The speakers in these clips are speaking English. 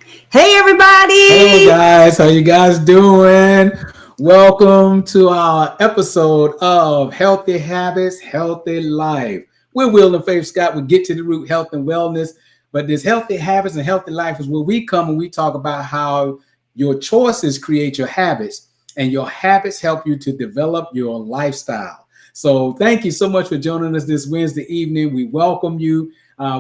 Hey everybody! Hey guys, how you guys doing? Welcome to our episode of Healthy Habits, Healthy Life. We're Will and Faith Scott. We get to the root, health and wellness. But this healthy habits and healthy life is where we come and we talk about how your choices create your habits, and your habits help you to develop your lifestyle. So thank you so much for joining us this Wednesday evening. We welcome you.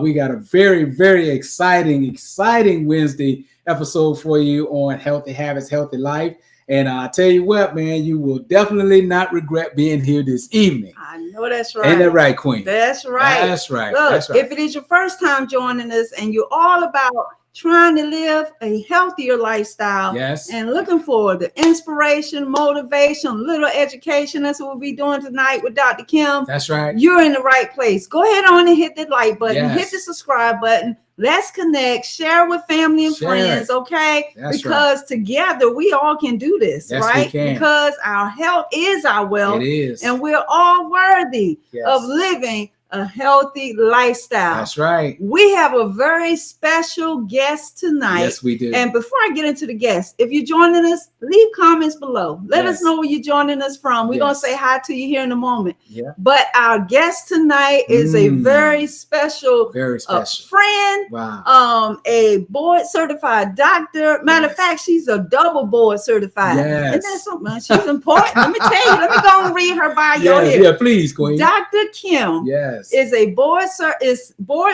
We got a very, very exciting Wednesday episode for you on healthy habits, healthy life. And I tell you what, man, you will definitely not regret being here this evening. I know that's right. Ain't that right, Queen? That's right. That's right. Look, That's right. if it is your first time joining us and you're all about trying to live a healthier lifestyle, Yes. and looking for the inspiration, motivation, little education, that's what we'll be doing tonight with Dr. Kim. That's right. You're in the right place. Go ahead on and hit the like button, Yes. hit the subscribe button. Let's connect, share with family and friends, okay? That's because together we all can do this, Yes, right? we can. Because our health is our wealth. It is. And we're all worthy Yes. of living a healthy lifestyle. That's right. We have a very special guest tonight. Yes, we do. And before I get into the guest, if you're joining us, leave comments below. Let Yes. us know where you're joining us from. We're going to say hi to you here in a moment. Yeah. But our guest tonight is a very special, friend. Wow. A board certified doctor. Matter of fact, she's a double board certified. Yes. Isn't that something? She's important. Let me tell you. Let me go and read her bio here. Yeah, please, Queen. Dr. Kim. Yes. Is a board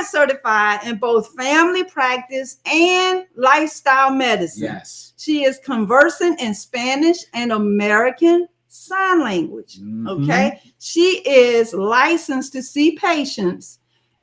certified in both family practice and lifestyle medicine. Yes. She is conversant in Spanish and American Sign Language. Okay. She is licensed to see patients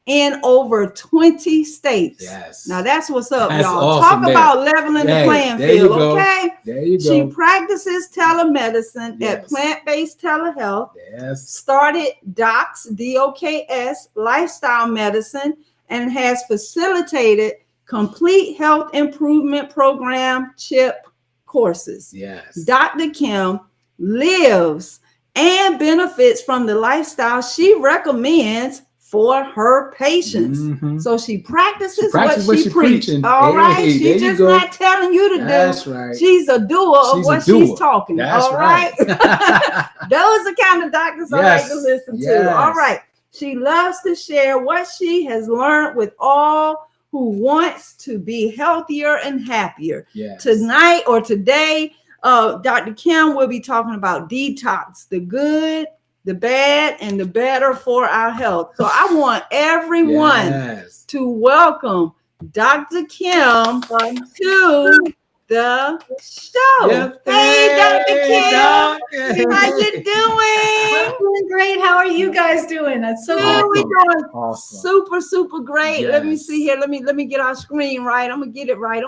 in over 20 states. Yes. Now that's what's up, That's y'all. awesome, Talk about leveling the playing field, okay? There you go. She practices telemedicine Yes. at Plant-Based Telehealth. Yes. Started Docs, DOKS, lifestyle medicine, and has facilitated complete health improvement program CHIP courses. Yes. Dr. Kim lives and benefits from the lifestyle she recommends for her patients. So she practices what she preaches. All right. She's just not telling you to do. That's right. She's a doer of what she's talking. That's all right. Those are the kind of doctors I like to listen to. All right. She loves to share what she has learned with all who wants to be healthier and happier. Yes. Tonight or today, Dr. Kim will be talking about detox, the good, the bad, and the better for our health. So I want everyone to welcome Dr. Kim to the show. Yep. Hey, Dr. Kim. How you doing? I'm doing great. How are you guys doing? That's so good. We're doing awesome. super great. Yes. Let me see here. Let me get our screen right. I'm gonna get it right.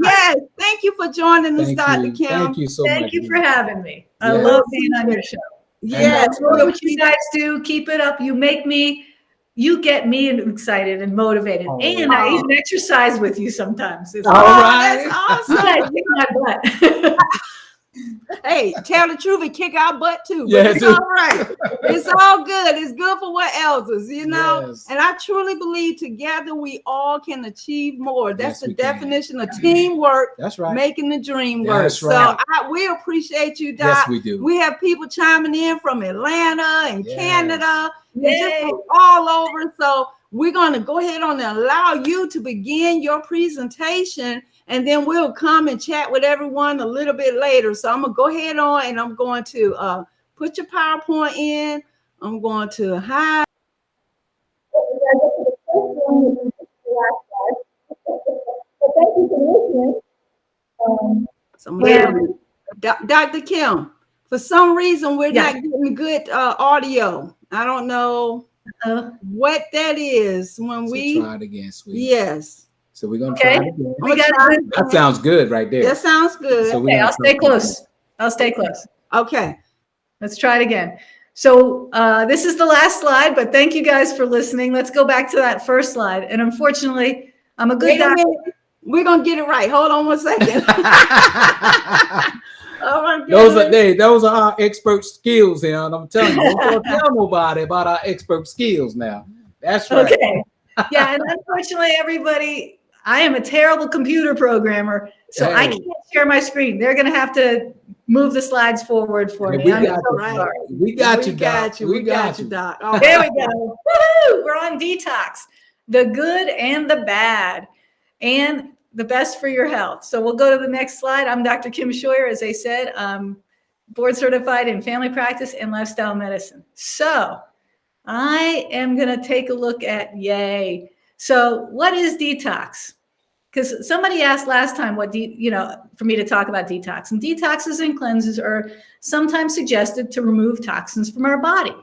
Yes. Thank you for joining us, Dr. Kim. Thank you so much. Thank you for having me. I love being on your show. Yes. I love what you guys do. Keep it up. You get me excited and motivated. And I even exercise with you sometimes. All right. That's awesome. I kick my butt. Hey, tell the truth and kick our butt too. But Yes. it's all right. It's all good. It's good for what else is, you know? Yes. And I truly believe together we all can achieve more. That's Yes, the we can. definition of teamwork. That's right. Making the dream work. That's right. So we appreciate you, Doc. Yes, we do. We have people chiming in from Atlanta and Yes. Canada and Yay. just from all over. So we're going to go ahead on and allow you to begin your presentation, and then we'll come and chat with everyone a little bit later. So I'm going to go ahead on and I'm going to put your PowerPoint in. I'm going to hide. Dr. Kim, for some reason, we're not getting good audio. I don't know what that is. When we try it again, sweet. Yes. So we're gonna try it again. That sounds good right there. That sounds good. So Okay, I'll stay close. Okay. Let's try it again. So this is the last slide, but thank you guys for listening. Let's go back to that first slide. And unfortunately, I'm a good doctor. We're gonna get it right. Hold on one second. Oh my goodness. Those are our expert skills here, and I'm telling you, don't tell nobody about our expert skills now. That's right. Okay. Yeah, and unfortunately, everybody, I am a terrible computer programmer, so I can't share my screen. They're going to have to move the slides forward for me. I'm so sorry. We got you, Doc. We got you, Doc. There we go. Woo-hoo! We're on detox. The good and the bad, and the best for your health. So we'll go to the next slide. I'm Dr. Kim Scheuer, as I said, board certified in family practice and lifestyle medicine. So I am going to take a look at, yay. So what is detox? Because somebody asked last time for me to talk about detox. And detoxes and cleanses are sometimes suggested to remove toxins from our body.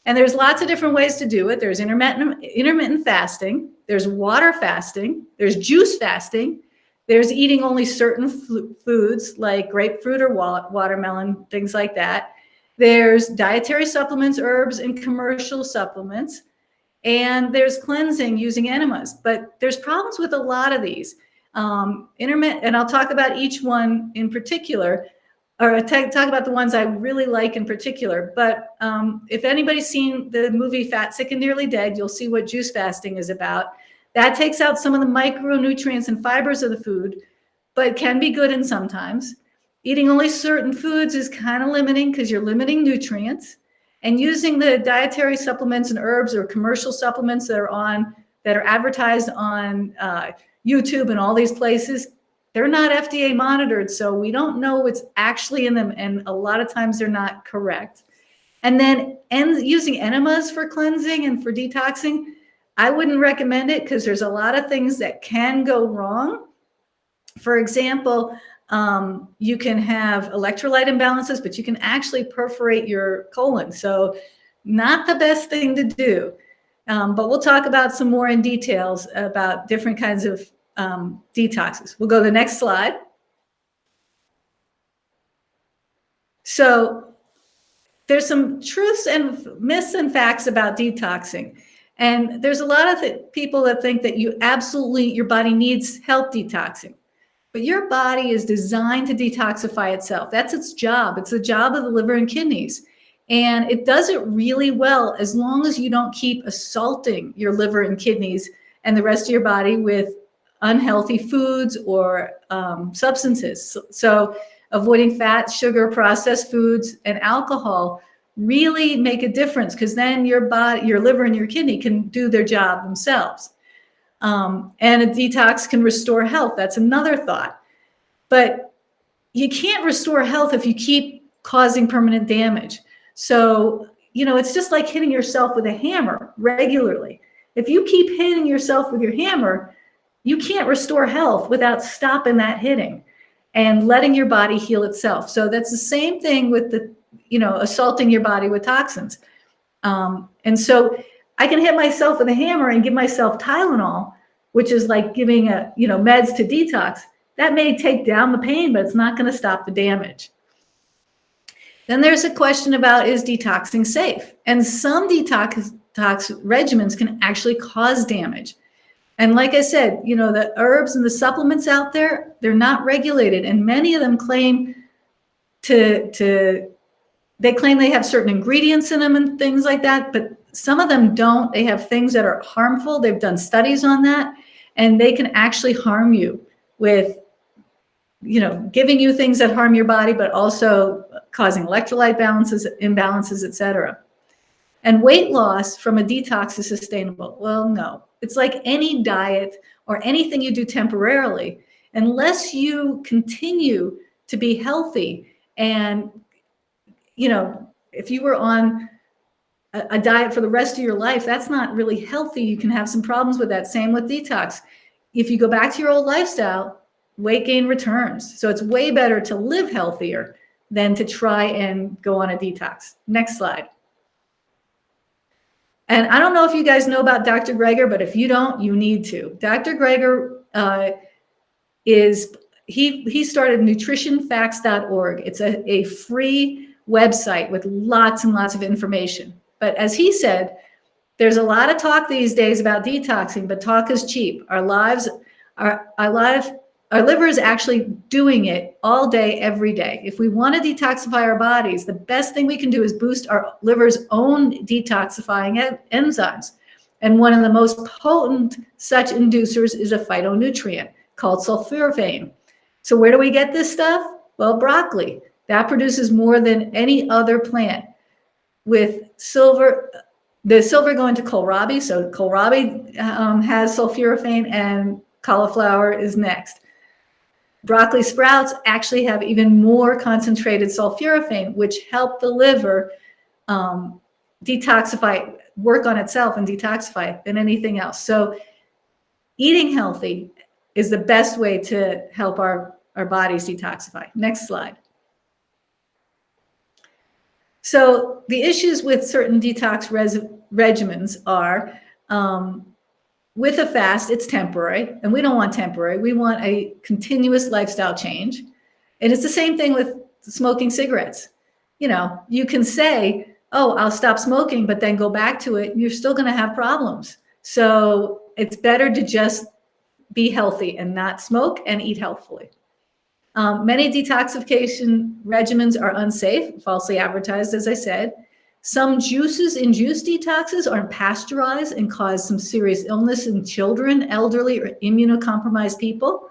And there's lots of different ways to do it. There's intermittent fasting. There's water fasting. There's juice fasting. There's eating only certain foods like grapefruit or watermelon, things like that. There's dietary supplements, herbs, and commercial supplements. And there's cleansing using enemas, but there's problems with a lot of these. Intermittent, and I'll talk about each one in particular, or talk about the ones I really like in particular. But if anybody's seen the movie Fat, Sick, and Nearly Dead, you'll see what juice fasting is about. That takes out some of the micronutrients and fibers of the food, but can be good in sometimes. Eating only certain foods is kind of limiting because you're limiting nutrients. And using the dietary supplements and herbs or commercial supplements that are advertised on YouTube and all these places, they're not FDA monitored, so we don't know what's actually in them, and a lot of times they're not correct. And then using enemas for cleansing and for detoxing, I wouldn't recommend it because there's a lot of things that can go wrong. For example, you can have electrolyte imbalances, but you can actually perforate your colon. So not the best thing to do. But we'll talk about some more in details about different kinds of detoxes. We'll go to the next slide. So there's some truths and myths and facts about detoxing. And there's a lot of people that think that your body needs help detoxing. But your body is designed to detoxify itself. That's its job. It's the job of the liver and kidneys. And it does it really well as long as you don't keep assaulting your liver and kidneys and the rest of your body with unhealthy foods or substances. So avoiding fat, sugar, processed foods, and alcohol really make a difference because then your liver and your kidney can do their job themselves. And a detox can restore health. That's another thought. But you can't restore health if you keep causing permanent damage. So, it's just like hitting yourself with a hammer regularly. If you keep hitting yourself with your hammer, you can't restore health without stopping that hitting and letting your body heal itself. So that's the same thing with assaulting your body with toxins. And so I can hit myself with a hammer and give myself Tylenol, which is like giving meds to detox. That may take down the pain, but it's not going to stop the damage. Then there's a question about, is detoxing safe? And some detox regimens can actually cause damage. And like I said, the herbs and the supplements out there, they're not regulated. And many of them claim they have certain ingredients in them and things like that, but some of them don't. They have things that are harmful. They've done studies on that, and they can actually harm you with, giving you things that harm your body, but also causing electrolyte imbalances, etc. And weight loss from a detox is sustainable. Well, no. It's like any diet or anything you do temporarily, unless you continue to be healthy. And, if you were on a diet for the rest of your life, that's not really healthy. You can have some problems with that. Same with detox. If you go back to your old lifestyle, weight gain returns. So it's way better to live healthier than to try and go on a detox. Next slide. And I don't know if you guys know about Dr. Greger, but if you don't, you need to. Dr. Greger he started nutritionfacts.org. It's a free website with lots and lots of information. But as he said, there's a lot of talk these days about detoxing, but talk is cheap. Our liver is actually doing it all day, every day. If we want to detoxify our bodies, the best thing we can do is boost our liver's own detoxifying enzymes. And one of the most potent such inducers is a phytonutrient called sulforaphane. So where do we get this stuff? Well, broccoli. That produces more than any other plant, with the silver going to kohlrabi. So kohlrabi has sulforaphane, and cauliflower is next. Broccoli sprouts actually have even more concentrated sulforaphane, which help the liver detoxify, work on itself and detoxify than anything else. So eating healthy is the best way to help our bodies detoxify. Next slide. So the issues with certain detox regimens are, with a fast, it's temporary, and we don't want temporary. We want a continuous lifestyle change. And it's the same thing with smoking cigarettes. You know, you can say, oh, I'll stop smoking, but then go back to it, and you're still going to have problems. So it's better to just be healthy and not smoke and eat healthfully. Many detoxification regimens are unsafe, falsely advertised, as I said. Some juices in juice detoxes are pasteurized and cause some serious illness in children, elderly, or immunocompromised people.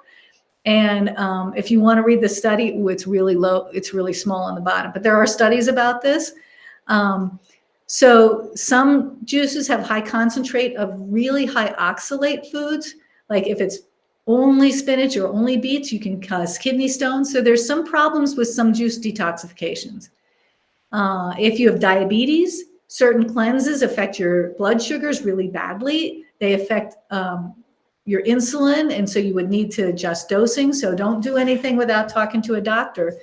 And if you want to read the study, it's really low, it's really small on the bottom, but there are studies about this. So some juices have high concentrate of really high oxalate foods. Like if it's only spinach or only beets, you can cause kidney stones. So there's some problems with some juice detoxifications. If you have diabetes, certain cleanses affect your blood sugars really badly. They affect your insulin, and so you would need to adjust dosing. So don't do anything without talking to a doctor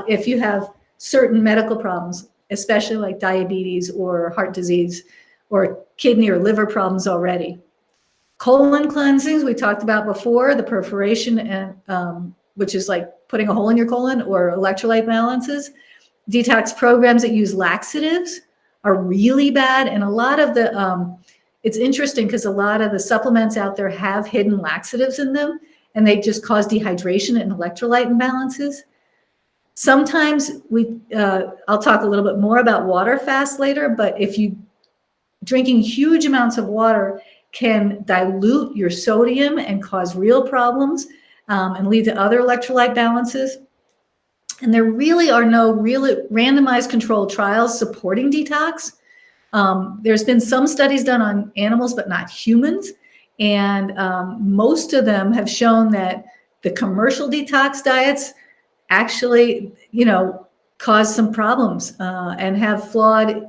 if you have certain medical problems, especially like diabetes or heart disease or kidney or liver problems already. Colon cleansings, we talked about before, the perforation, and which is like putting a hole in your colon, or electrolyte balances. Detox programs that use laxatives are really bad. And a lot of the, it's interesting because a lot of the supplements out there have hidden laxatives in them, and they just cause dehydration and electrolyte imbalances. Sometimes I'll talk a little bit more about water fast later, but if you drinking huge amounts of water can dilute your sodium and cause real problems and lead to other electrolyte balances. And there really are no really randomized controlled trials supporting detox. There's been some studies done on animals, but not humans. And most of them have shown that the commercial detox diets actually, cause some problems and have flawed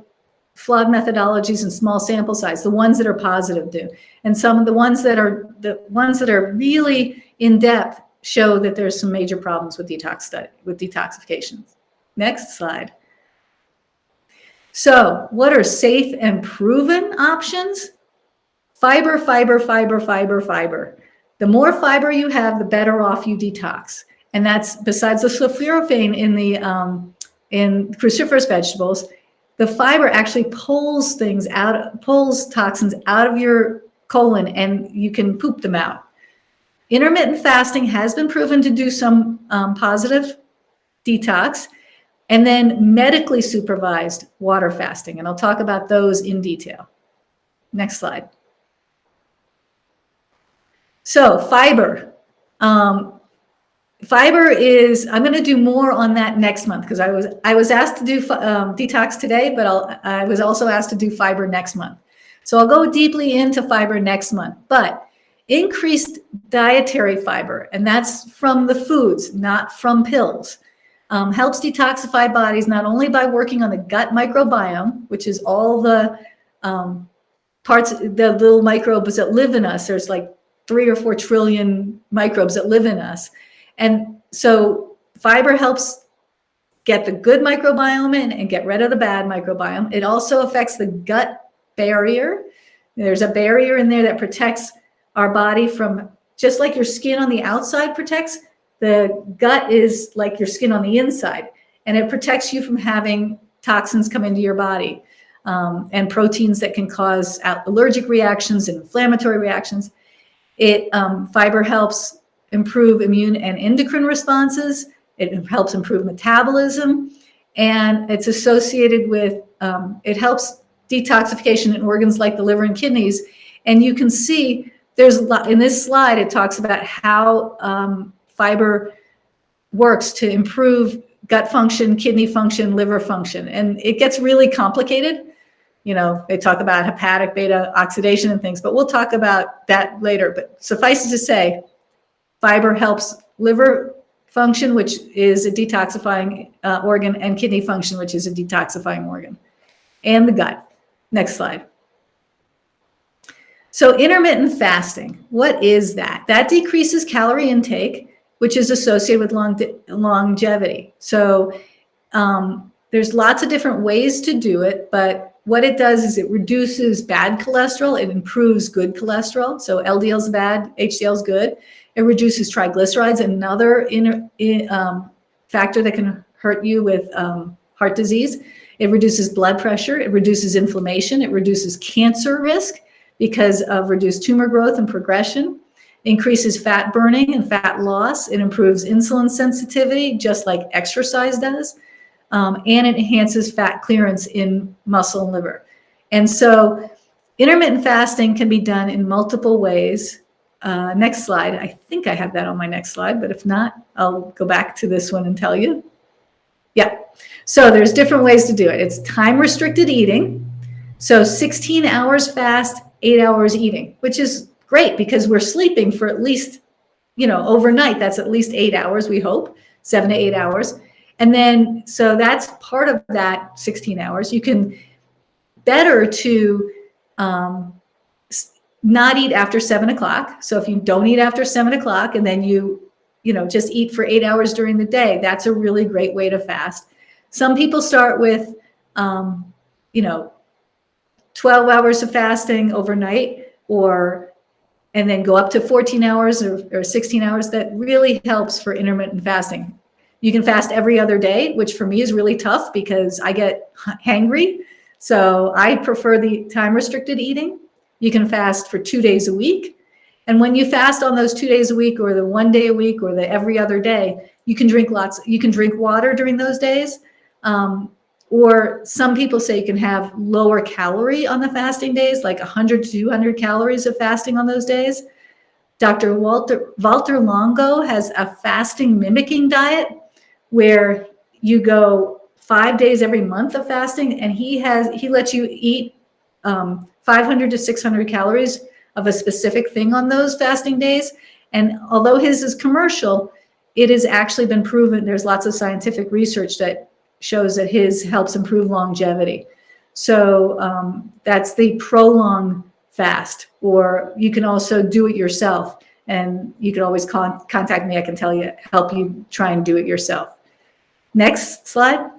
methodologies and small sample size. The ones that are positive do, and some of the ones that are really in depth show that there's some major problems with detoxifications. Next slide. So, what are safe and proven options? Fiber, fiber, fiber, fiber, fiber. The more fiber you have, the better off you detox. And that's besides the sulforaphane in cruciferous vegetables. The fiber actually pulls toxins out of your colon, and you can poop them out. Intermittent fasting has been proven to do some positive detox, and then medically supervised water fasting. And I'll talk about those in detail. Next slide. So fiber. Fiber is, I'm going to do more on that next month because I was asked to do detox today, but I was also asked to do fiber next month. So I'll go deeply into fiber next month, but increased dietary fiber, and that's from the foods, not from pills, helps detoxify bodies not only by working on the gut microbiome, which is all the parts, the little microbes that live in us. There's like 3 or 4 trillion microbes that live in us. And so fiber helps get the good microbiome in and get rid of the bad microbiome. It also affects the gut barrier. There's a barrier in there that protects our body from, just like your skin on the outside protects, the gut is like your skin on the inside. And it protects you from having toxins come into your body and proteins that can cause allergic reactions and inflammatory reactions. Fiber helps improve immune and endocrine responses. It helps improve metabolism, and it's associated with, it helps detoxification in organs like the liver and kidneys. And you can see there's a lot in this slide. It talks about how fiber works to improve gut function, kidney function, liver function. And it gets really complicated. You know, they talk about hepatic beta oxidation and things, but we'll talk about that later. But suffice it to say, fiber helps liver function, which is a detoxifying organ, and kidney function, which is a detoxifying organ, and the gut. Next slide. So intermittent fasting, what is that? That decreases calorie intake, which is associated with longevity. So there's lots of different ways to do it, but what it does is it reduces bad cholesterol. It improves good cholesterol. So LDL is bad, HDL is good. It reduces triglycerides, another factor that can hurt you with heart disease. It reduces blood pressure. It reduces inflammation. It reduces cancer risk because of reduced tumor growth and progression. Increases fat burning and fat loss. It improves insulin sensitivity, just like exercise does. And it enhances fat clearance in muscle and liver. And so intermittent fasting can be done in multiple ways. Next slide. I think I have that on my next slide, but if not, I'll go back to this one and tell you. Yeah. So there's different ways to do it. It's time-restricted eating. So 16 hours fast, 8 hours eating, which is great because we're sleeping for at least, overnight. That's at least 8 hours, we hope, 7 to 8 hours. And then, so that's part of that 16 hours. You can better to not eat after 7 o'clock. So if you don't eat after 7 o'clock and then you just eat for 8 hours during the day, that's a really great way to fast. Some people start with, 12 hours of fasting overnight and then go up to 14 hours or 16 hours. That really helps for intermittent fasting. You can fast every other day, which for me is really tough because I get hangry. So I prefer the time-restricted eating. You can fast for 2 days a week. And when you fast on those 2 days a week or the 1 day a week or the every other day, you can drink water during those days. Or some people say you can have lower calorie on the fasting days, like 100 to 200 calories of fasting on those days. Dr. Walter Longo has a fasting mimicking diet where you go 5 days every month of fasting, and he lets you eat 500 to 600 calories of a specific thing on those fasting days. And although his is commercial, it has actually been proven. There's lots of scientific research that shows that his helps improve longevity. So that's the prolonged fast, or you can also do it yourself. And you can always contact me. I can help you try and do it yourself. Next slide.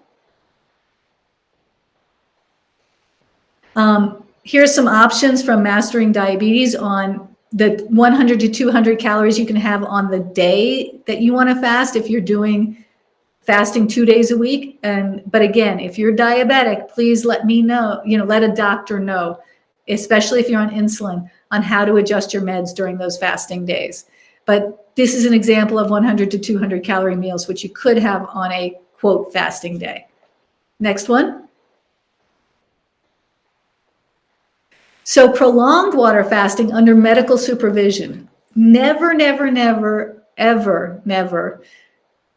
Here's some options from Mastering Diabetes on the 100 to 200 calories you can have on the day that you want to fast if you're doing fasting 2 days a week. But again, if you're diabetic, please let me know, let a doctor know, especially if you're on insulin, on how to adjust your meds during those fasting days. But this is an example of 100 to 200 calorie meals, which you could have on a quote fasting day. Next one. So prolonged water fasting under medical supervision. Never, never, never, ever, never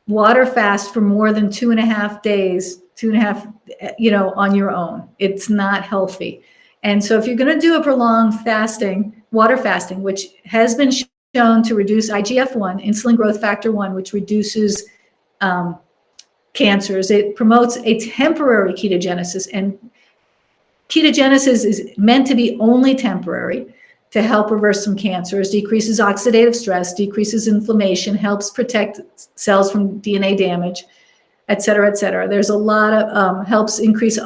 water fast for more than 2.5 days, on your own. It's not healthy. And so if you're going to do a prolonged water fasting, which has been shown to reduce IGF-1, insulin growth factor 1, which reduces cancers, it promotes a temporary ketogenesis. And ketogenesis is meant to be only temporary to help reverse some cancers, decreases oxidative stress, decreases inflammation, helps protect cells from DNA damage, et cetera, et cetera. There's a lot of, helps increase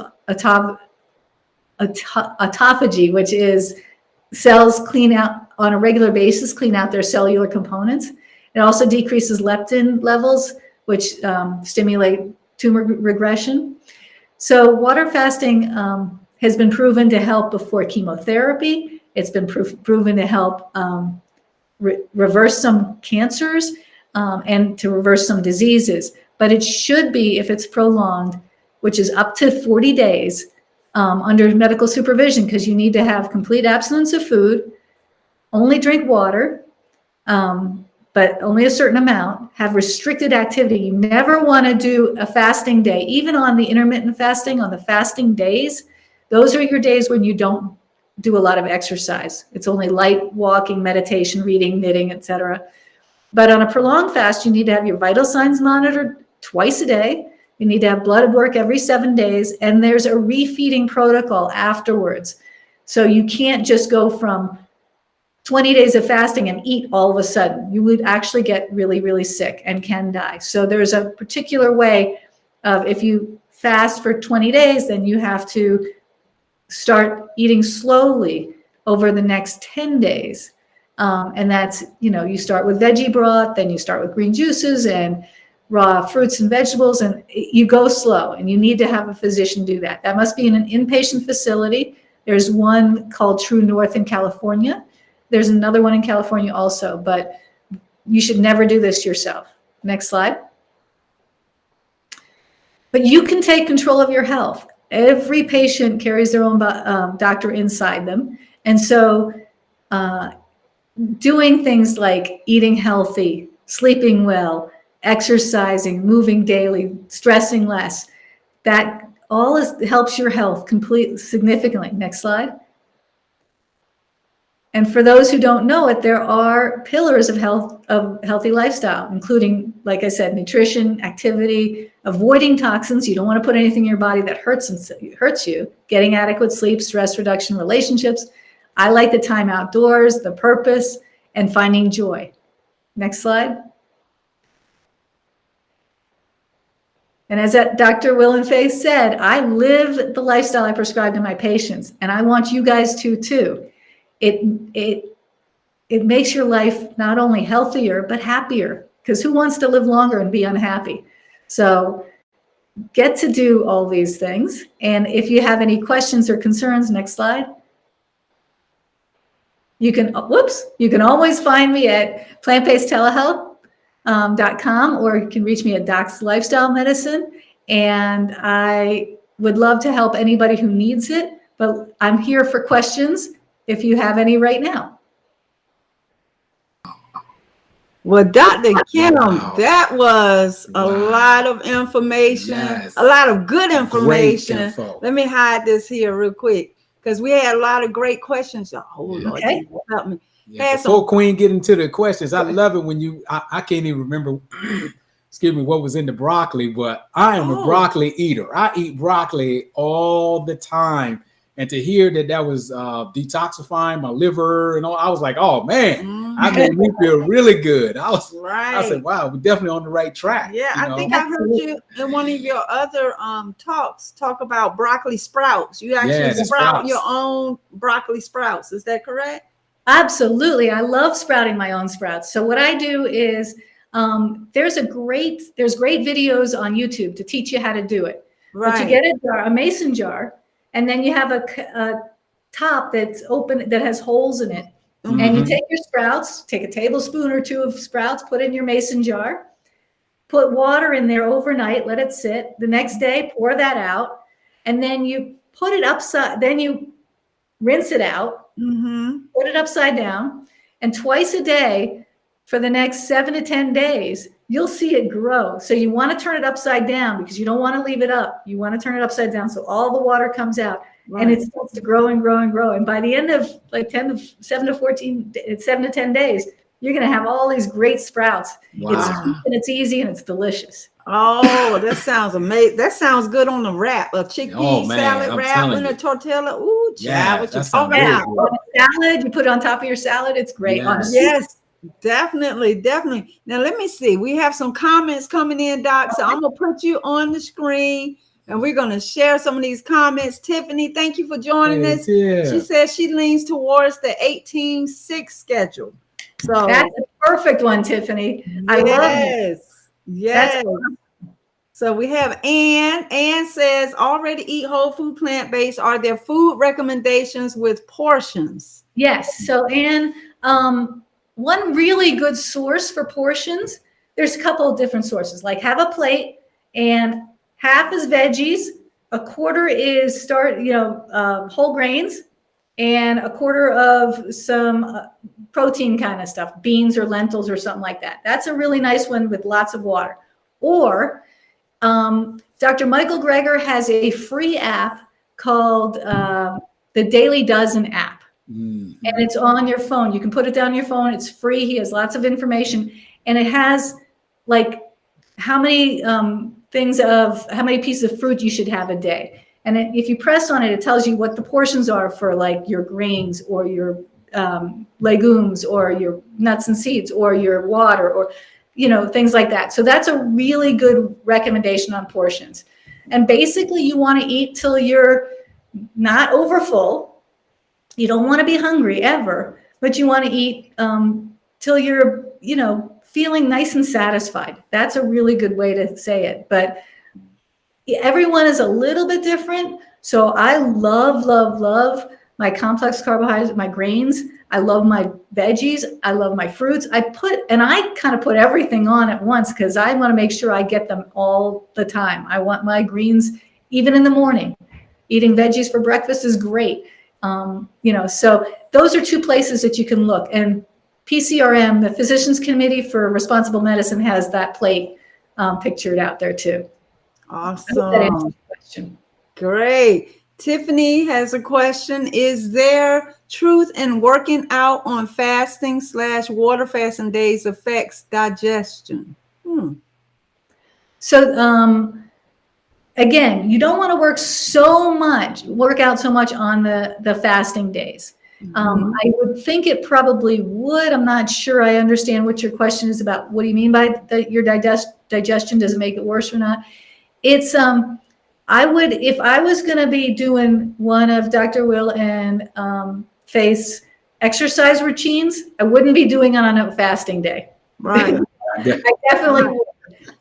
autophagy, which is cells clean out on a regular basis, clean out their cellular components. It also decreases leptin levels, which stimulate tumor regression. So water fasting has been proven to help before chemotherapy. It's been proven to help reverse some cancers and to reverse some diseases. But it should be, if it's prolonged, which is up to 40 days, under medical supervision, because you need to have complete abstinence of food, only drink water, but only a certain amount, have restricted activity. You never want to do a fasting day, even on the intermittent fasting, on the fasting days. Those are your days when you don't do a lot of exercise. It's only light walking, meditation, reading, knitting, etc. But on a prolonged fast, you need to have your vital signs monitored twice a day. You need to have blood work every 7 days, and there's a refeeding protocol afterwards. So you can't just go from 20 days of fasting and eat all of a sudden. You would actually get really, really sick and can die. So there's a particular way of, if you fast for 20 days, then you have to start eating slowly over the next 10 days. And that's, you start with veggie broth, then you start with green juices and raw fruits and vegetables, and you go slow, and you need to have a physician do that. That must be in an inpatient facility. There's one called True North in California. There's another one in California also, but you should never do this yourself. Next slide. But you can take control of your health. Every patient carries their own doctor inside them. And so doing things like eating healthy, sleeping well, exercising, moving daily, stressing less, that all helps your health significantly. Next slide. And for those who don't know it, there are pillars of healthy lifestyle, including, like I said, nutrition, activity, avoiding toxins. You don't want to put anything in your body that hurts you, getting adequate sleep, stress reduction, relationships. I like the time outdoors, the purpose, and finding joy. Next slide. And as Dr. Will and Faith said, I live the lifestyle I prescribe to my patients, and I want you guys to too. It makes your life not only healthier, but happier, because who wants to live longer and be unhappy? So get to do all these things. And if you have any questions or concerns, next slide. You can always find me at plantbasedtelehealth.com, or you can reach me at Doc's Lifestyle Medicine. And I would love to help anybody who needs it, but I'm here for questions if you have any right now. Well, Dr. Kim, that was a lot of information, a lot of good information. Let me hide this here real quick, because we had a lot of great questions. Oh, Lord, help me. Yeah, before Queen get into the questions, I love it when I can't even remember, excuse me, what was in the broccoli, but I am a broccoli eater. I eat broccoli all the time. And to hear that was detoxifying my liver and all, I was like, oh man, I made me feel really good. I said, wow, we're definitely on the right track. Yeah, I think I heard you in one of your other talks talk about broccoli sprouts. You actually sprout your own broccoli sprouts. Is that correct? Absolutely. I love sprouting my own sprouts. So what I do is there's great videos on YouTube to teach you how to do it. Right. But you get a mason jar, and then you have a top that's open, that has holes in it. Mm-hmm. And you take your sprouts, take a tablespoon or two of sprouts, put in your mason jar, put water in there overnight, let it sit. The next day, pour that out, and then you put it upside, then you rinse it out, put it upside down, and twice a day for the next 7 to 10 days, you'll see it grow. So you want to turn it upside down, because you don't want to leave it up. You want to turn it upside down so all the water comes out, and it starts to grow and grow and grow. And by the end of like 7 to 10 days, you're going to have all these great sprouts. Wow. It's cheap and it's easy and it's delicious. Oh, that sounds amazing. That sounds good on the wrap. A chickpea salad wrap and a tortilla. Ooh, child, what you talking about? Salad, you put it on top of your salad. It's great. Yes. Definitely. Now, let me see. We have some comments coming in, Doc. So I'm going to put you on the screen, and we're going to share some of these comments. Tiffany, thank you for joining us. Yeah. She says she leans towards the 18-6 schedule. So that's a perfect one, Tiffany. I love it. Yes. So we have Ann. Ann says, already eat whole food, plant-based. Are there food recommendations with portions? Yes. So Ann, one really good source for portions, there's a couple of different sources, like have a plate and half is veggies, a quarter is whole grains, and a quarter of some protein kind of stuff, beans or lentils or something like that. That's a really nice one with lots of water. Or Dr. Michael Greger has a free app called the Daily Dozen app. And it's on your phone. You can put it down on your phone. It's free. He has lots of information. And it has like how many how many pieces of fruit you should have a day. And if you press on it, it tells you what the portions are for like your grains or your legumes or your nuts and seeds or your water or, things like that. So that's a really good recommendation on portions. And basically you want to eat till you're not overfull. You don't want to be hungry ever, but you want to eat till you're, feeling nice and satisfied. That's a really good way to say it. But everyone is a little bit different. So I love, love, love my complex carbohydrates, my grains. I love my veggies. I love my fruits. I kind of put everything on at once because I want to make sure I get them all the time. I want my greens even in the morning. Eating veggies for breakfast is great. So those are two places that you can look. And PCRM, the Physicians Committee for Responsible Medicine, has that plate pictured out there too. Awesome. I hope that answers the question. Great. Tiffany has a question. Is there truth in working out on fasting / water fasting days affects digestion? So again, you don't want to work out so much on the fasting days. I would think it probably would. I'm not sure I understand what your question is about. What do you mean by your digestion? Does it make it worse or not? It's I would, if I was going to be doing one of Dr. Will and Faith's exercise routines, I wouldn't be doing it on a fasting day. Right. I definitely would.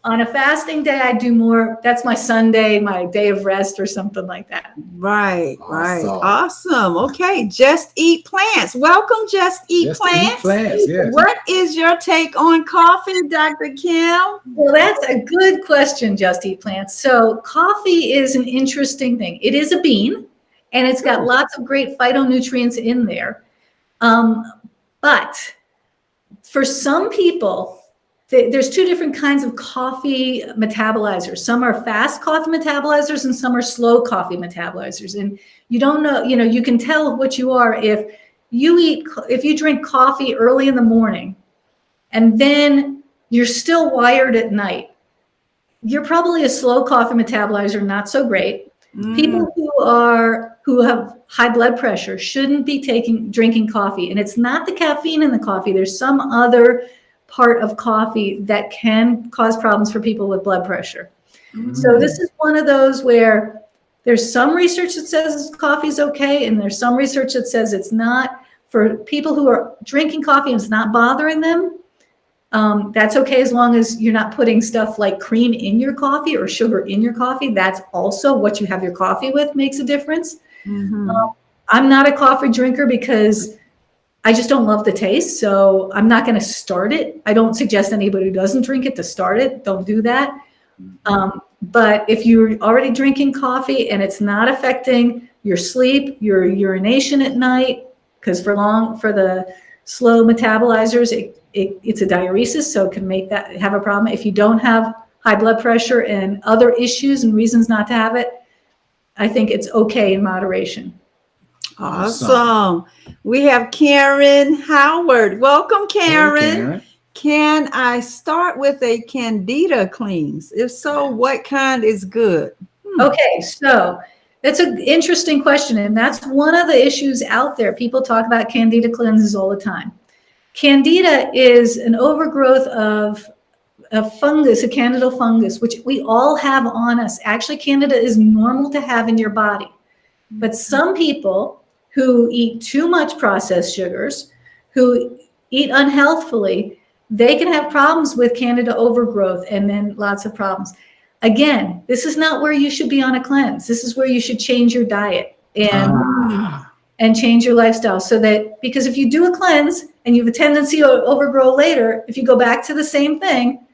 On a fasting day, I do more. That's my Sunday, my day of rest or something like that. Right. Awesome. Okay. Just Eat Plants. Welcome, Just Eat Plants. Yes. What is your take on coffee, Dr. Kim? Well, that's a good question, Just Eat Plants. So coffee is an interesting thing. It is a bean, and it's got lots of great phytonutrients in there. But for some people, there's two different kinds of coffee metabolizers. Some are fast coffee metabolizers and some are slow coffee metabolizers. And you don't know, you can tell what you are if you drink coffee early in the morning and then you're still wired at night. You're probably a slow coffee metabolizer, not so great. People who have high blood pressure shouldn't be drinking coffee. And it's not the caffeine in the coffee. There's some other part of coffee that can cause problems for people with blood pressure. So this is one of those where there's some research that says coffee is okay, and there's some research that says it's not. For people who are drinking coffee and it's not bothering them, that's okay as long as you're not putting stuff like cream in your coffee or sugar in your coffee. That's also what you have your coffee with makes a difference. I'm not a coffee drinker because I just don't love the taste, so I'm not going to start it. I don't suggest anybody who doesn't drink it to start it. Don't do that. But if you're already drinking coffee and it's not affecting your sleep, your urination at night, because for the slow metabolizers, it's a diuresis, so it can make that have a problem. If you don't have high blood pressure and other issues and reasons not to have it, I think it's okay in moderation. Awesome. We have Karen Howard. Welcome, Karen. Hey, Karen. Can I start with a candida cleanse? If so, what kind is good? Okay, so that's an interesting question, and that's one of the issues out there. People talk about candida cleanses all the time. Candida is an overgrowth of a fungus, a candidal fungus, which we all have on us. Actually, candida is normal to have in your body. But some people who eat too much processed sugars, who eat unhealthfully, they can have problems with candida overgrowth and then lots of problems. Again, this is not where you should be on a cleanse. This is where you should change your diet and change your lifestyle because if you do a cleanse and you have a tendency to overgrow later, if you go back to the same thing,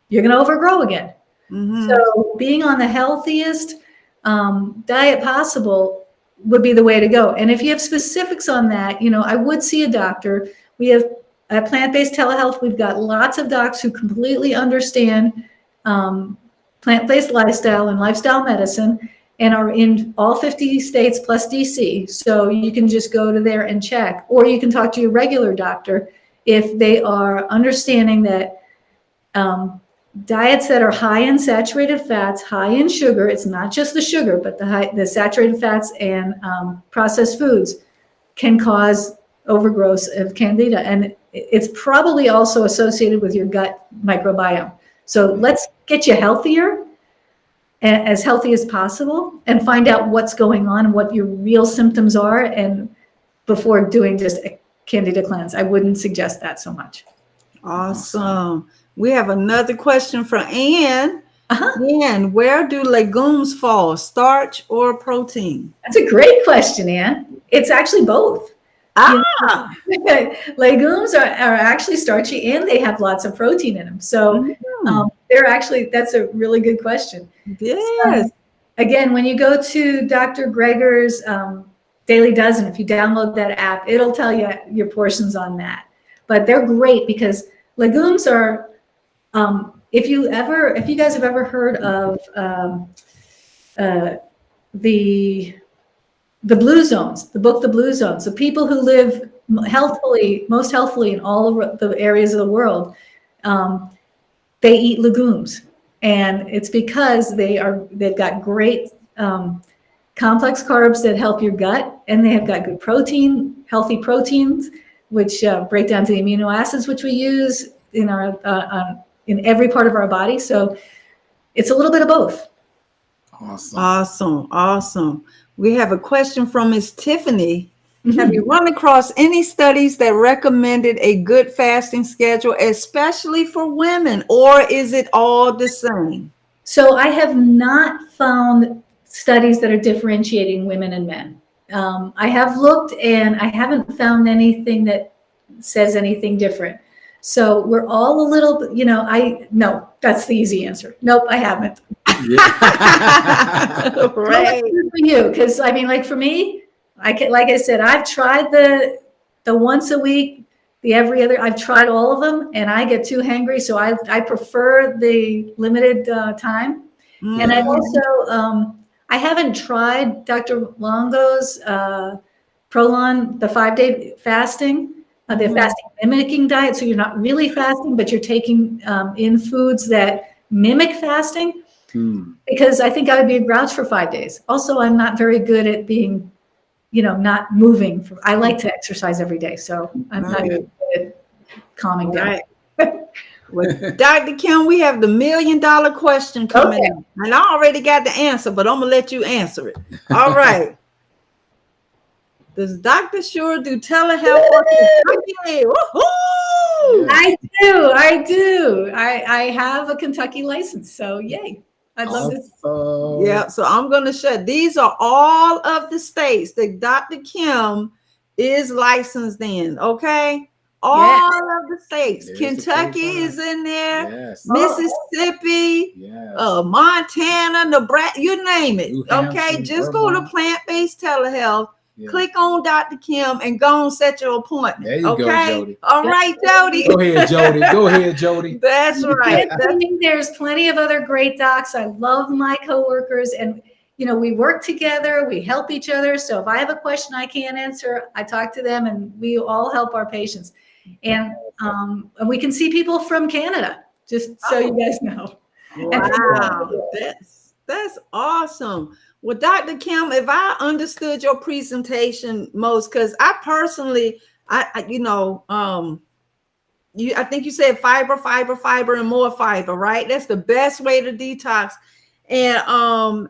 you're going to overgrow again. So being on the healthiest Diet Possible would be the way to go. And if you have specifics on that, I would see a doctor. We have a plant-based telehealth. We've got lots of docs who completely understand plant-based lifestyle and lifestyle medicine, and are in all 50 states plus DC. So you can just go to there and check, or you can talk to your regular doctor if they are understanding that diets that are high in saturated fats, high in sugar, it's not just the sugar, but the saturated fats and processed foods can cause overgrowth of candida. And it's probably also associated with your gut microbiome. So let's get you healthier, as healthy as possible, and find out what's going on, what your real symptoms are, and before doing just a candida cleanse. I wouldn't suggest that so much. Awesome. We have another question from Ann. Uh-huh. Ann, where do legumes fall, starch or protein? That's a great question, Ann. It's actually both. Legumes are actually starchy, and they have lots of protein in them. So that's a really good question. Yes. Again, when you go to Dr. Greger's Daily Dozen, if you download that app, it'll tell you your portions on that. But they're great because legumes are, if you guys have ever heard of the blue zones, the book, The Blue Zones, the people who live most healthfully in all of the areas of the world, they eat legumes. And it's because they've got great complex carbs that help your gut, and they have got good protein, healthy proteins, which break down to the amino acids, which we use in our in every part of our body. So it's a little bit of both. Awesome. We have a question from Miss Tiffany. Have you run across any studies that recommended a good fasting schedule, especially for women, or is it all the same? So I have not found studies that are differentiating women and men. I have looked, and I haven't found anything that says anything different. So we're all a little bit, no, that's the easy answer. Nope, I haven't. Right. For you, because for me, like I said, I've tried the once a week, the every other. I've tried all of them, and I get too hangry. So I prefer the limited time. And I also I haven't tried Dr. Longo's Prolon, the 5-day fasting. The fasting mimicking diet. So you're not really fasting, but you're taking in foods that mimic fasting. Because I think I would be a grouch for 5 days. Also, I'm not very good at being, not moving. I like to exercise every day, so I'm not good at calming down. Well, Dr. Kim, we have the $1 million question coming in. And I already got the answer, but I'm going to let you answer it. All right. Does Dr. Scheuer do telehealth for Kentucky? Woohoo! I do. I have a Kentucky license, so yay. I'd love this. Yeah, so I'm going to share. These are all of the states that Dr. Kim is licensed in, okay? All of the states. There's Kentucky is in there. Yes. Mississippi, Montana, Nebraska, you name it. Okay, just go to plant-based telehealth. Yeah. Click on Dr. Kim and go and set your appointment. There you go, Jody. All right, Jody. Go ahead, Jody. That's right. There's plenty of other great docs. I love my coworkers, and we work together. We help each other. So if I have a question I can't answer, I talk to them, and we all help our patients. And we can see people from Canada, just so you guys know. Wow, that's awesome. Well, Dr. Kim, if I understood your presentation most, because I personally, I think you said fiber, and more fiber, right? That's the best way to detox. And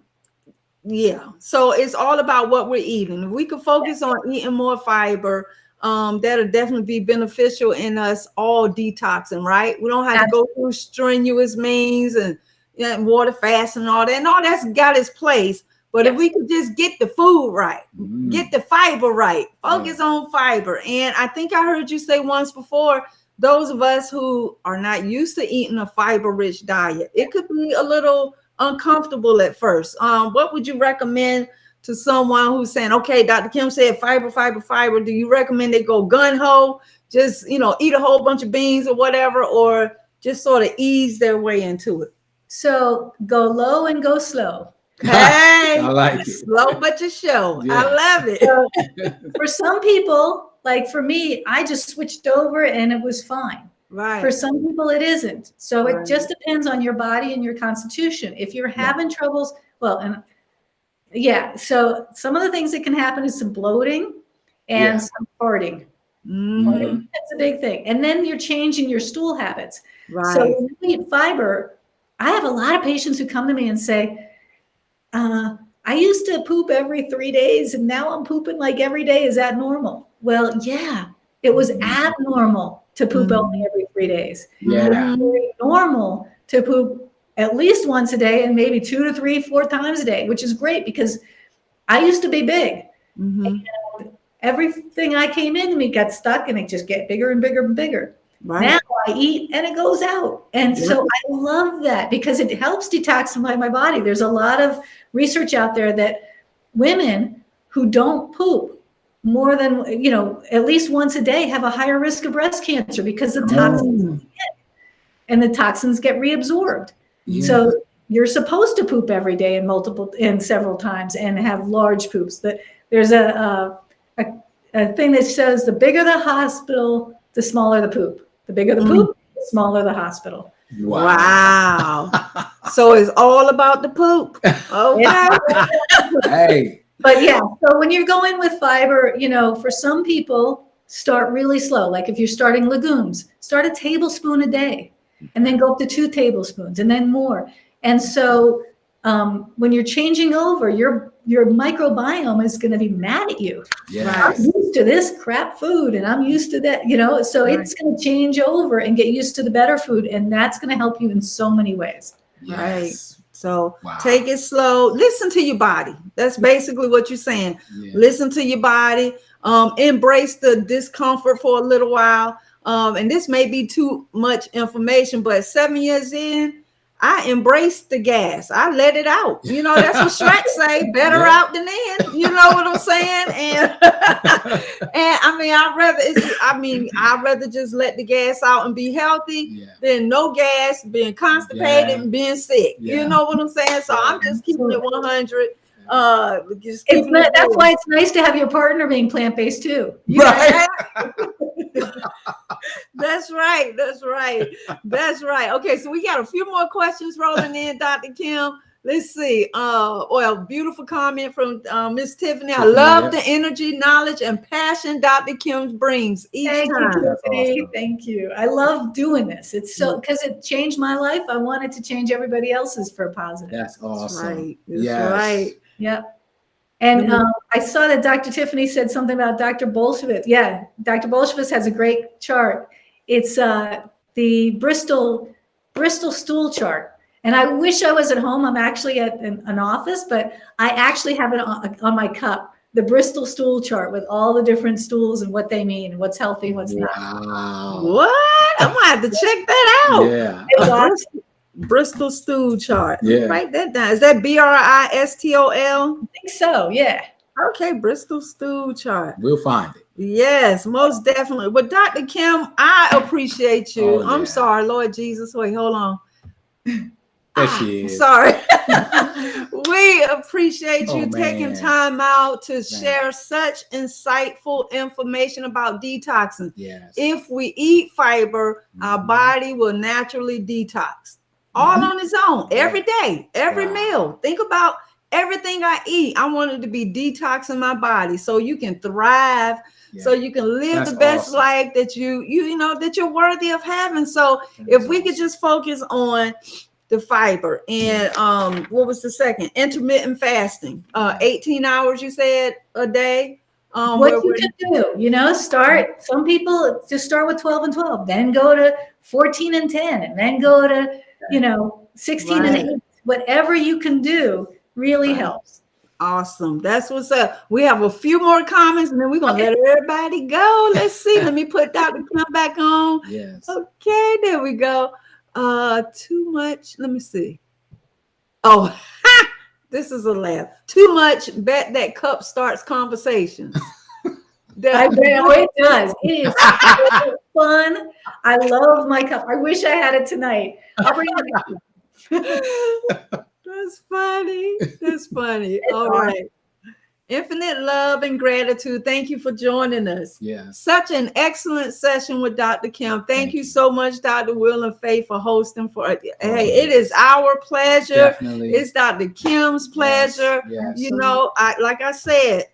so it's all about what we're eating. If we could focus on eating more fiber, that'll definitely be beneficial in us all detoxing, right? We don't have to go through strenuous means and water fast and all that. And all that's got its place. But if we could just get the food right, get the fiber right, focus on fiber. And I think I heard you say once before, those of us who are not used to eating a fiber-rich diet, it could be a little uncomfortable at first. What would you recommend to someone who's saying, okay, Dr. Kim said fiber, fiber, fiber. Do you recommend they go gun-ho, just, you know, eat a whole bunch of beans or whatever, or just sort of ease their way into it? So go low and go slow. Hey, I like it. Slow but you show. Yeah. I love it. So for some people, like for me, I just switched over and it was fine. Right. For some people, it isn't. So Right. it just depends on your body and your constitution. If you're having troubles, well, and yeah, so some of the things that can happen is some bloating and some farting. Mhm. That's a big thing. And then you're changing your stool habits. Right. So when you eat fiber, I have a lot of patients who come to me and say, I used to poop every 3 days and now I'm pooping like every day. Is that normal? Well, yeah, it was abnormal to poop only every 3 days. Yeah. It's very normal to poop at least once a day and maybe 2 to 3, 4 times a day, which is great because I used to be big. Mhm. And everything I came into me got stuck and it just get bigger and bigger and bigger. Right. Now I eat and it goes out. And so I love that because it helps detoxify my body. There's a lot of research out there that women who don't poop more than, you know, at least once a day have a higher risk of breast cancer because the toxins and the toxins get reabsorbed. Yeah. So you're supposed to poop every day and several times and have large poops. That there's a thing that says the bigger the hospital, the smaller the poop. The bigger the poop, the smaller the hospital. Wow. So it's all about the poop. Okay. Hey. But yeah, so when you're going with fiber, you know, for some people, start really slow. Like if you're starting legumes, start a tablespoon a day and then go up to 2 tablespoons and then more. And so when you're changing over, your microbiome is going to be mad at you. Yes. I'm used to this crap food and I'm used to that, you know, so it's going to change over and get used to the better food. And that's going to help you in so many ways. Yes. Right. So take it slow. Listen to your body. That's basically what you're saying. Yeah. Listen to your body. Embrace the discomfort for a little while. And this may be too much information, but 7 years in, I embraced the gas. I let it out. You know, that's what Shrek say, better out than in. You know what I'm saying? And and I mean, I'd rather just let the gas out and be healthy than no gas, being constipated and being sick. You know what I'm saying? So I'm just keeping it 100. That's why it's nice to have your partner being plant-based too. Right. That's right. That's right. That's right. Okay, so we got a few more questions rolling in, Dr. Kim. Let's see. Beautiful comment from Miss Tiffany. I love the energy, knowledge, and passion Dr. Kim brings each time. Tiffany. Awesome. Thank you. I love doing this. It's so because it changed my life. I wanted to change everybody else's for positive. That's awesome. That's right. Yep. And I saw that Dr. Tiffany said something about Dr. Bolshevik. Yeah, Dr. Bolshevik has a great chart. It's the Bristol stool chart. And I wish I was at home. I'm actually at an office, but I actually have it on my cup, the Bristol stool chart with all the different stools and what they mean, what's healthy, what's not. What? I'm going to have to check that out. Yeah. Bristol stool chart. Yeah. Write that down. Is that Bristol? I think so. Yeah. Okay. Bristol stool chart. We'll find it. Yes, most definitely. But Dr. Kim, I appreciate you. I'm sorry, Lord Jesus. Wait, hold on. There she is. Sorry. We appreciate you taking time out to share such insightful information about detoxing. Yes. If we eat fiber, our body will naturally detox. All on its own, every day, every meal. Think about everything I eat. I want it to be detoxing my body so you can thrive, so you can live the best life that you know that you're worthy of having. So if we could just focus on the fiber and what was the second? Intermittent fasting. 18 hours you said a day. What you can do, you know, some people just start with 12 and 12, then go to 14 and 10, and then go to, 16 and 8. Whatever you can do really helps. Awesome. That's what's up. We have a few more comments and then we're going to let everybody go. Let's see. Let me put Dr. Kim back on. Yes. Okay, there we go. Too much. Let me see. Oh, this is a laugh. Too much, bet that cup starts conversations. I know it does. It is so fun. I love my cup. I wish I had it tonight. I'll bring it. That's funny. That's funny. It's All awesome. right. Infinite love and gratitude. Thank you for joining us. Yeah. Such an excellent session with Dr. Kim. Thank you so much, Dr. Will and Faith, for hosting. Hey, it is our pleasure. Definitely. It's Dr. Kim's pleasure. Yes. You know, like I said,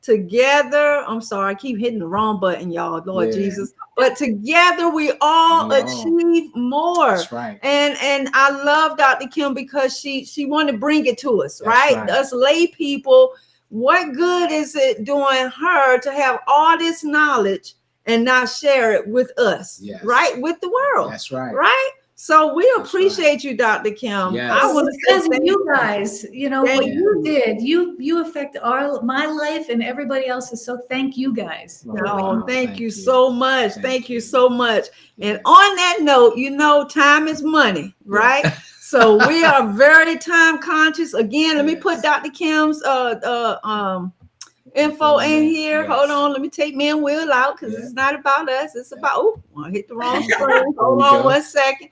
together, I'm sorry, I keep hitting the wrong button, y'all, Lord Jesus. But together we all achieve more. That's right. And I love Dr. Kim because she wanted to bring it to us, That's right? Us lay people. What good is it doing her to have all this knowledge and not share it with us, right? With the world. That's right. Right? So we appreciate you, Dr. Kim. Yes. I want to because of you guys, you know, what you did, you affect my life and everybody else's. So thank you guys. No, thank you so much. Thank you so much. And on that note, you know, time is money, right? So we are very time conscious. Again, let me put Dr. Kim's info in here. Hold on, let me take me and Will out because it's not about us. It's about I hit the wrong screen. Hold on 1 second.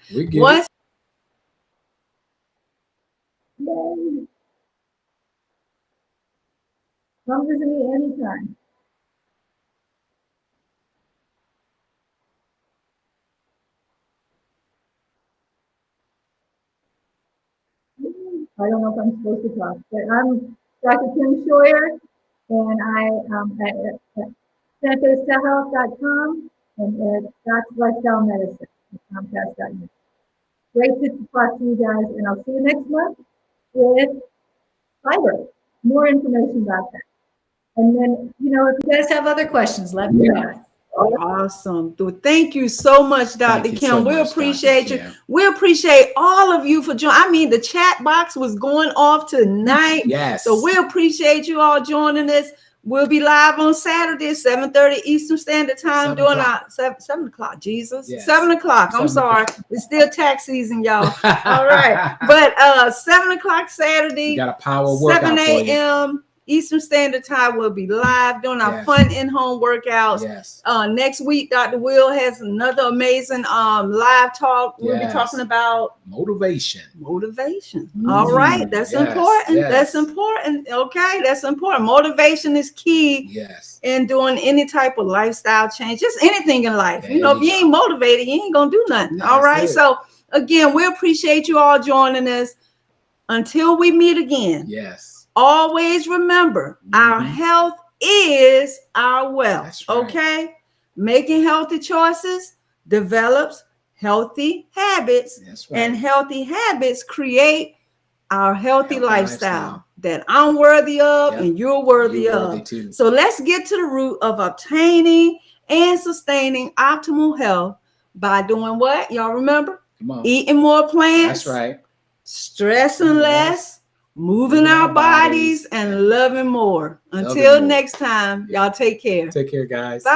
Come visit me anytime. I don't know if I'm supposed to talk, but I'm Dr. Kim Scheuer, and I at centerhealth.com and at Doc's Lifestyle Medicine at Comcast.net. Great to talk to you guys, and I'll see you next month with fiber. More information about that. And then, you know, if you guys have other questions, let me know. Awesome. Thank you so much, Dr. Kim. We appreciate you. We appreciate all of you for joining. I mean, the chat box was going off tonight. Yes. So we appreciate you all joining us. We'll be live on Saturday, 7:30 Eastern Standard Time, doing our 7 o'clock. Jesus, 7 o'clock. I'm sorry, it's still tax season, y'all. All right, but 7 o'clock Saturday, you got a power workout 7 a.m. Eastern Standard Time. We'll be live doing our fun in-home workouts. Next week, Dr. Will has another amazing live talk. We'll be talking about motivation. All right, that's important. That's important. Okay, that's important. Motivation is key in doing any type of lifestyle change, just anything in life. You know, if you ain't motivated, you ain't gonna do nothing. All right. So again, we appreciate you all joining us. Until we meet again. Always remember, our health is our wealth. Okay? Making healthy choices develops healthy habits, and healthy habits create our healthy lifestyle that I'm worthy of and you're worthy of. So let's get to the root of obtaining and sustaining optimal health by doing what? Y'all remember? Eating more plants. That's right. Stressing less. Moving our bodies and loving more. Until next time, y'all take care. Take care, guys. Bye.